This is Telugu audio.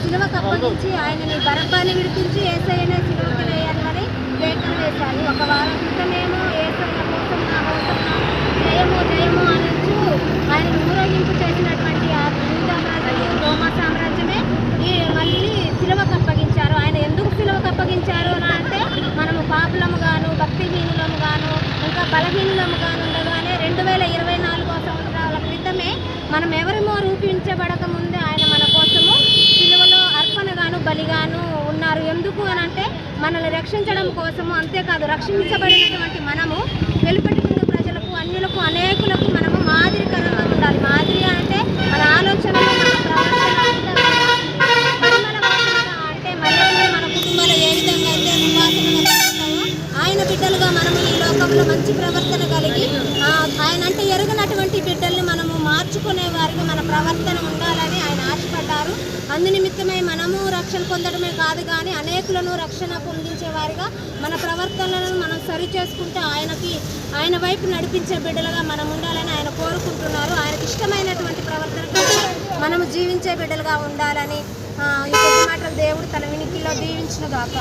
సిలువకు అప్పగించి ఆయనని బరబ్బాని విడిపించి యేసయ్యనే సిలువకి వేయాలని కేకలు వేశారు. ఒక వారం క్రితమేమో యేసయ్య కోసం నా కోసం జయము జయము అనొచ్చు ఆయన ఊరేగింపు చేసినటువంటి ఆ రోమా సామ్రాజ్యమే మళ్ళీ సిలువకు అప్పగించారు. ఆయన ఎందుకు సిలువకు అప్పగించారు అని అంటే మనము పాపులము గాను భక్తిహీనులము గాను ఇంకా బలహీనులము గాను ఉండగానే 2024 సంవత్సరాల క్రితమే మనం ఎవరిమో రూపించబడక ముందే ఆయన మన కోసము సిలువలో అర్పణగాను బలిగాను ఉన్నారు. ఎందుకు అని అంటే మనల్ని రక్షించడం కోసము. అంతేకాదు రక్షించబడినటువంటి మనము వెలుపటి ఉన్న ప్రజలకు అన్యులకు అనేకులకు మనము మాదిరికరంగా ఉండాలి. మాదిరి అంటే మన ఆలోచనలు మన ప్రవర్తన అంటే మళ్ళీ మన కుటుంబాలు ఏ విధంగా అయితే నివాసనగా ఆయన బిడ్డలుగా మనము ఈ లోకంలో మంచి ప్రవర్తన కలిగి ఆయన అంటే ఎరగనటువంటి బిడ్డల్ని మనము మార్చుకునే వారికి మన ప్రవర్తన ఉండాలని ఆయన ఆశపడ్డారు. అందునిమిత్తమై మనము రక్షణ పొందడమే కాదు కానీ అనేకులను రక్షణ పొందించే వారిగా మన ప్రవర్తనలను మనం సరి చేసుకుంటూ ఆయన వైపు నడిపించే బిడ్డలుగా మనం ఉండాలని ఆయన కోరుకుంటున్నారు. ఆయనకి ఇష్టమైనటువంటి ప్రవర్తన మనము జీవించే బిడ్డలుగా ఉండాలని ఈ కొద్ది మాటలు దేవుడు తన వినికిలో దీవించును గాక.